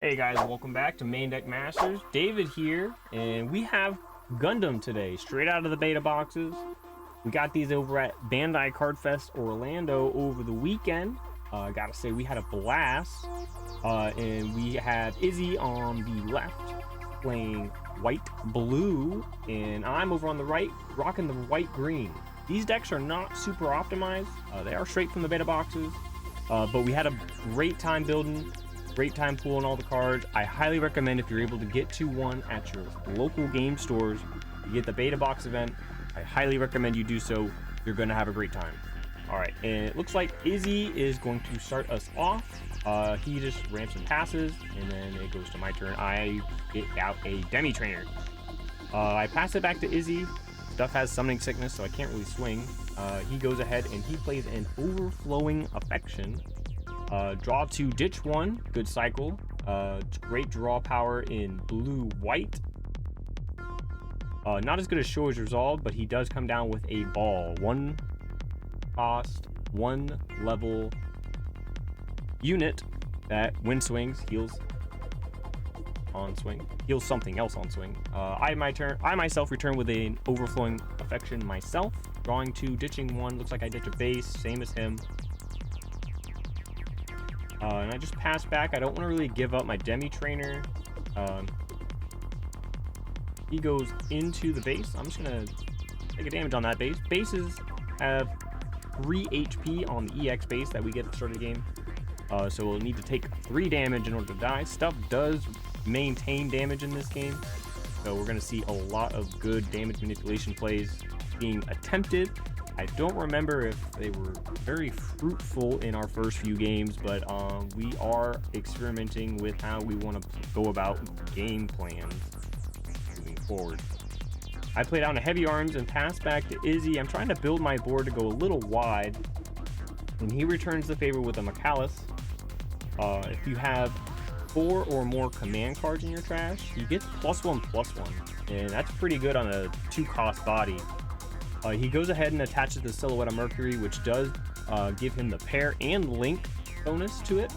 Hey guys, welcome back to MainDeck Masters. David here, and we have Gundam today, straight out of the beta boxes. We got these over at Bandai Card Fest Orlando over the weekend. I gotta say, we had a blast. And we have Izzy on the left playing white blue, and I'm over on the right rocking the white green. These decks are not super optimized. They are straight from the beta boxes, but we had a great time building. Great time pulling all the cards. I highly recommend if you're able to get to one at your local game stores, you get the beta box event. I highly recommend you do so. You're going to have a great time. All right, and it looks like Izzy is going to start us off. He just ramps and passes, and then it goes to my turn. I get out a Demi Trainer. I pass it back to Izzy. Stuff has summoning sickness, so I can't really swing. He goes ahead and he plays an Overflowing Affection. Draw 2, ditch 1, good cycle. Great draw power in blue white. Not as good as Show as Resolve, but he does come down with a ball. 1 cost, 1 level unit that when swings heals on swing, heals something else on swing. I myself return with an Overflowing Affection myself. Drawing 2, ditching 1. Looks like I ditch a base, same as him. And I just pass back. I don't want to really give up my Demi Trainer. He goes into the base. I'm just going to take a damage on that base. Bases have 3 HP on the EX base that we get at the start of the game. So we'll need to take 3 damage in order to die. Stuff does maintain damage in this game. So we're going to see a lot of good damage manipulation plays being attempted. I don't remember if they were very fruitful in our first few games, but we are experimenting with how we want to go about game plans moving forward. I played out a Heavy Arms and passed back to Izzy. I'm trying to build my board to go a little wide, and he returns the favor with a McAllis. If you have 4 or more command cards in your trash, he gets +1/+1, and that's pretty good on a 2-cost body. He goes ahead and attaches the Silhouette of Mercury, which does give him the pair and link bonus to it.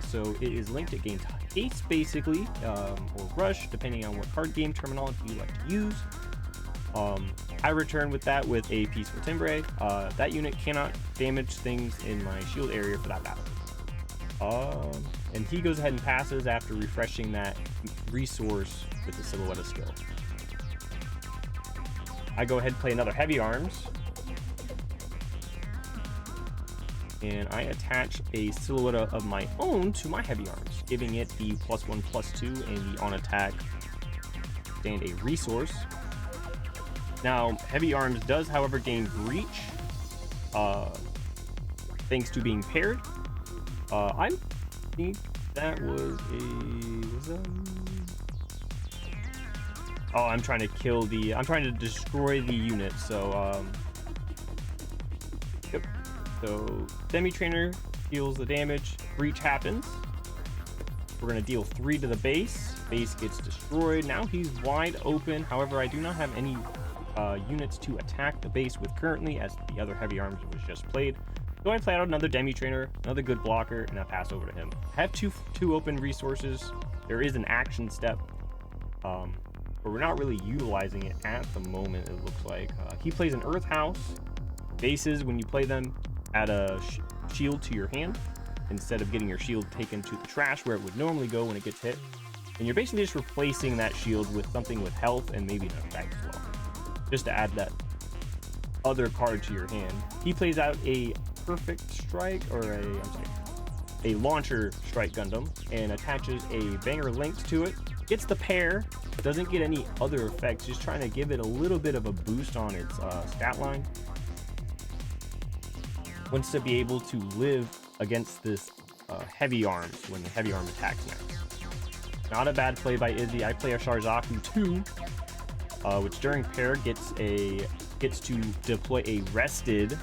So it is linked. It gains haste, basically, or rush, depending on what card game terminology you like to use. I return with that with a Peaceful Timbre. That unit cannot damage things in my shield area for that battle. And he goes ahead and passes after refreshing that resource with the Silhouette of skill. I go ahead and play another Heavy Arms, and I attach a Silhouette of my own to my Heavy Arms, giving it the +1/+2 and the on attack and a resource. Now, Heavy Arms does, however, gain Breach, thanks to being paired. I think that was Oh, I'm trying to destroy the unit, so, yep. So, Demi Trainer deals the damage, Breach happens. We're gonna deal 3 to the base. Base gets destroyed. Now he's wide open. However, I do not have any units to attack the base with currently, as the other Heavy Arms was just played. So I play out another Demi Trainer, another good blocker, and I pass over to him. I have two open resources. There is an action step, but we're not really utilizing it at the moment, it looks like. He plays an Earth House. Bases, when you play them, add a shield to your hand instead of getting your shield taken to the trash where it would normally go when it gets hit. And you're basically just replacing that shield with something with health and maybe an effect as well, just to add that other card to your hand. He plays out a Perfect Strike, or a Launcher Strike Gundam, and attaches a Banger Link to it. Gets the pair, doesn't get any other effects, just trying to give it a little bit of a boost on its stat line. Wants to be able to live against this Heavy Arms when the Heavy Arm attacks next. Not a bad play by Izzy. I play a Sharzaku 2, which during pair gets to deploy a rested,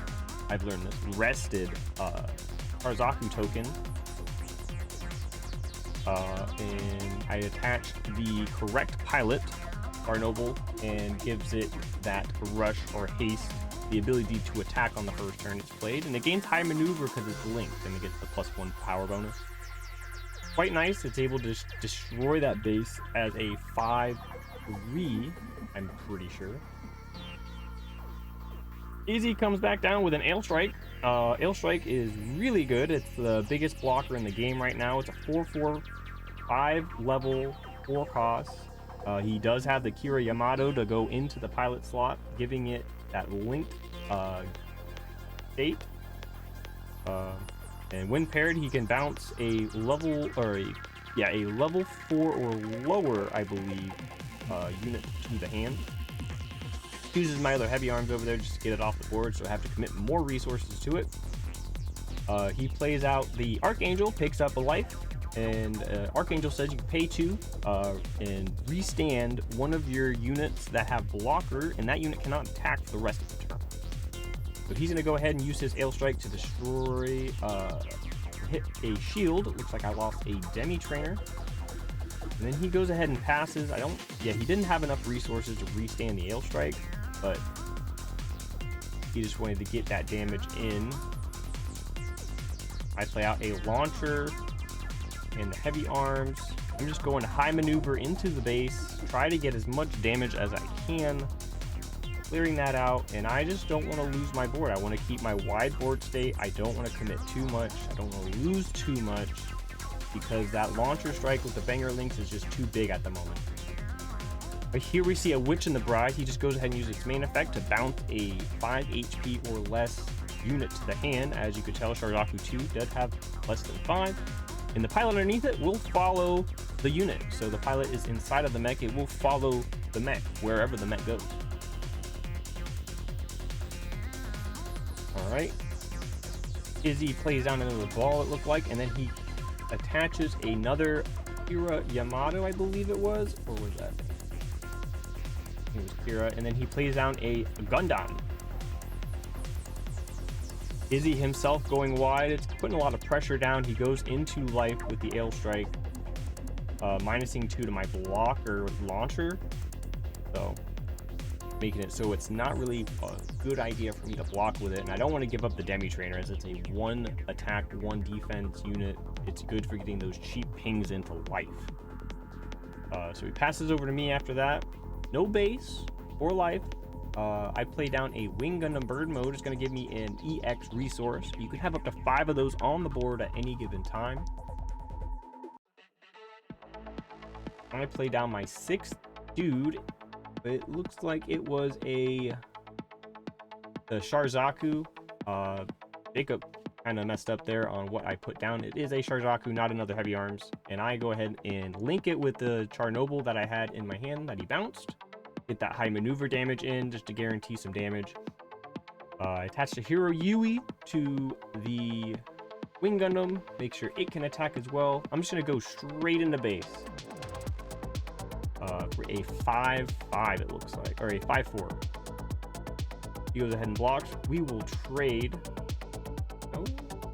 I've learned this, rested Sharzaku token. And I attach the correct pilot, Barnoble, and gives it that rush or haste, the ability to attack on the first turn it's played, and it gains high maneuver because it's linked, and it gets the +1 power bonus. quite nice. It's able to destroy that base as a 5-3, I'm pretty sure. Izzy comes back down with an Ale Strike. Ale Strike is really good. It's the biggest blocker in the game right now. It's a 4/4, 5 level, 4 cost. He does have the Kira Yamato to go into the pilot slot, giving it that linked state. And when paired, he can bounce a level a level 4 or lower, I believe, unit to the hand. Uses my other heavy arms over there just to get it off the board, so I have to commit more resources to it. He plays out the Archangel, picks up a life, and Archangel says you can pay 2 and restand one of your units that have blocker, and that unit cannot attack for the rest of the turn. So he's going to go ahead and use his Ale Strike to destroy, hit a shield. It looks like I lost a Demi Trainer. And then he goes ahead and passes. He didn't have enough resources to restand the Ale Strike, but he just wanted to get that damage in. I play out a launcher and the heavy arms. I'm just going to high maneuver into the base, try to get as much damage as I can, clearing that out, and I just don't want to lose my board. I want to keep my wide board state. I don't want to commit too much. I don't want to lose too much, because that launcher strike with the banger links is just too big at the moment. But here we see a Witch in the Bride. He just goes ahead and uses its main effect to bounce a 5 HP or less unit to the hand. As you could tell, Sharzaku 2 does have less than 5. And the pilot underneath it will follow the unit. So the pilot is inside of the mech. It will follow the mech wherever the mech goes. Alright. Izzy plays down another ball, it looked like, and then he attaches another Kira Yamato, I believe it was, or was that? It was Kira, and then he plays down a Gundam. Izzy himself going wide. It's putting a lot of pressure down. He goes into life with the Ale Strike, minusing 2 to my blocker launcher, so making it so it's not really a good idea for me to block with it. And I don't want to give up the Demi Trainer, as it's a 1 attack, 1 defense unit. It's good for getting those cheap pings into life. So he passes over to me after that. No base or life. I play down a Wing Gundam Bird Mode. It's going to give me an EX resource. You can have up to 5 of those on the board at any given time. I play down my 6th dude. It looks like it was the Sharzaku. Jacob kind of messed up there on what I put down. It is a Sharzaku, not another heavy arms. And I go ahead and link it with the Chernobyl that I had in my hand that he bounced. Get that high maneuver damage in just to guarantee some damage. I attach the Hero Yui to the Wing Gundam. Make sure it can attack as well. I'm just going to go straight into base. For a 5-5, it looks like, or a 5-4. He goes ahead and blocks. We will trade.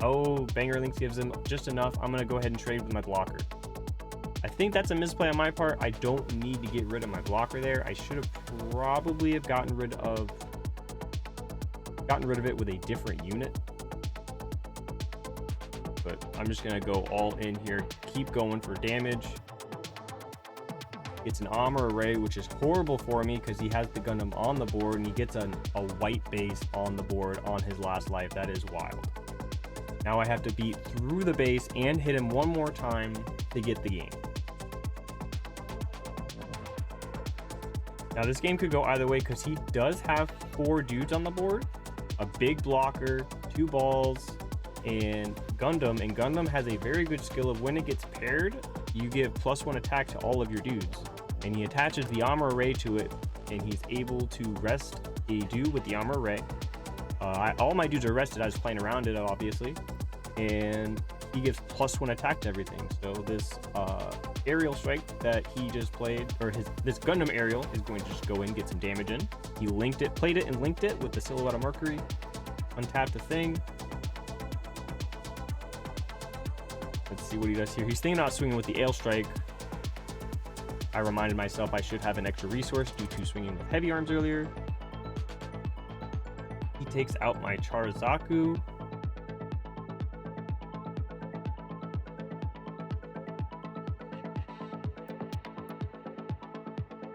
Oh, Banger Links gives him just enough. I'm going to go ahead and trade with my blocker. I think that's a misplay on my part. I don't need to get rid of my blocker there. I should have probably have gotten rid of it with a different unit. But I'm just going to go all in here. Keep going for damage. It's an armor array, which is horrible for me because he has the Gundam on the board and he gets a white base on the board on his last life. That is wild. Now I have to beat through the base and hit him one more time to get the game. Now this game could go either way because he does have 4 dudes on the board, a big blocker, 2 balls, and Gundam. And Gundam has a very good skill of when it gets paired, you give +1 attack to all of your dudes. And he attaches the armor array to it, and he's able to rest a dude with the armor array. All my dudes are rested. I was playing around it, obviously. And he gives +1 attack to everything. So this aerial strike that he just played, or this Gundam aerial, is going to just go in and get some damage in. He played it and linked it with the Silhouette of Mercury. Untapped the thing. Let's see what he does here. He's thinking about swinging with the Ale Strike. I reminded myself I should have an extra resource due to swinging with heavy arms earlier. He takes out my Sharzaku.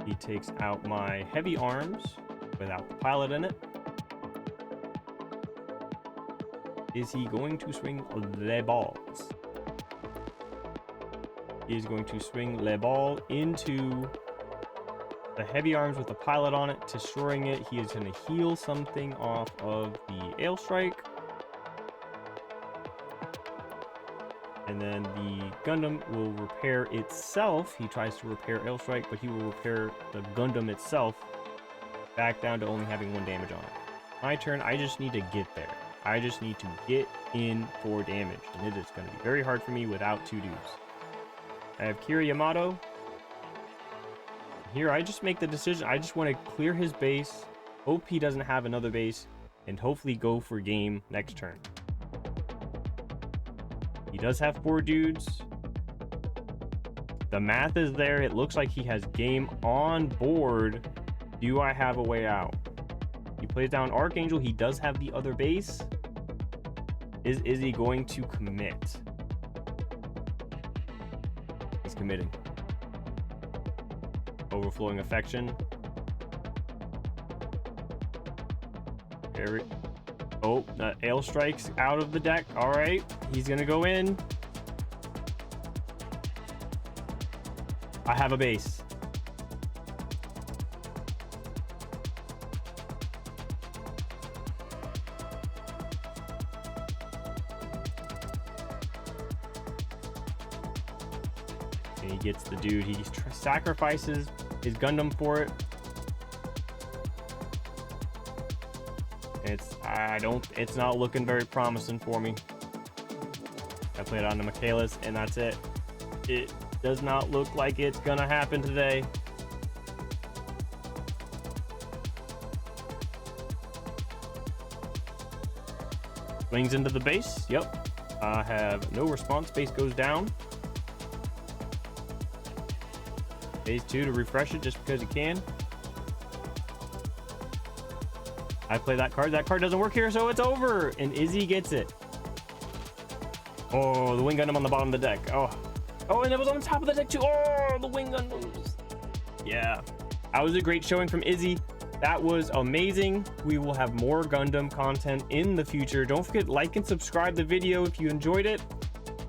He takes out my heavy arms without the pilot in it. Is he going to swing the balls? He is going to swing le ball into the heavy arms with the pilot on it, destroying it. He is going to heal something off of the air strike. And then the Gundam will repair itself. He tries to repair air strike, but he will repair the Gundam itself back down to only having 1 damage on it. My turn. I just need to get there. I just need to get in for damage, and it is going to be very hard for me without 2 dudes. I have Kira Yamato. Here, I just make the decision. I just want to clear his base, hope he doesn't have another base, and hopefully go for game next turn. He does have 4 dudes. The math is there. It looks like he has game on board. Do I have a way out? He plays down Archangel. He does have the other base. Is he going to commit? He's committing. Overflowing affection. Oh, Ale strikes out of the deck. All right, he's gonna go in. I have a base. And he gets the dude. He sacrifices his Gundam for it. It's not looking very promising for me. I played on the Michaelis, and that's it. It does not look like it's gonna happen today. Swings into the base. Yep. I have no response. Base goes down. Phase 2 to refresh it just because he can. I play that card. That card doesn't work here, so it's over. And Izzy gets it. Oh, the Wing Gundam on the bottom of the deck. Oh, and it was on the top of the deck too. Oh, the Wing Gundams. Yeah, that was a great showing from Izzy. That was amazing. We will have more Gundam content in the future. Don't forget, like and subscribe the video if you enjoyed it.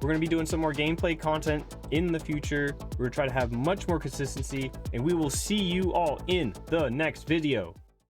We're going to be doing some more gameplay content in the future. We're going to try to have much more consistency, and we will see you all in the next video.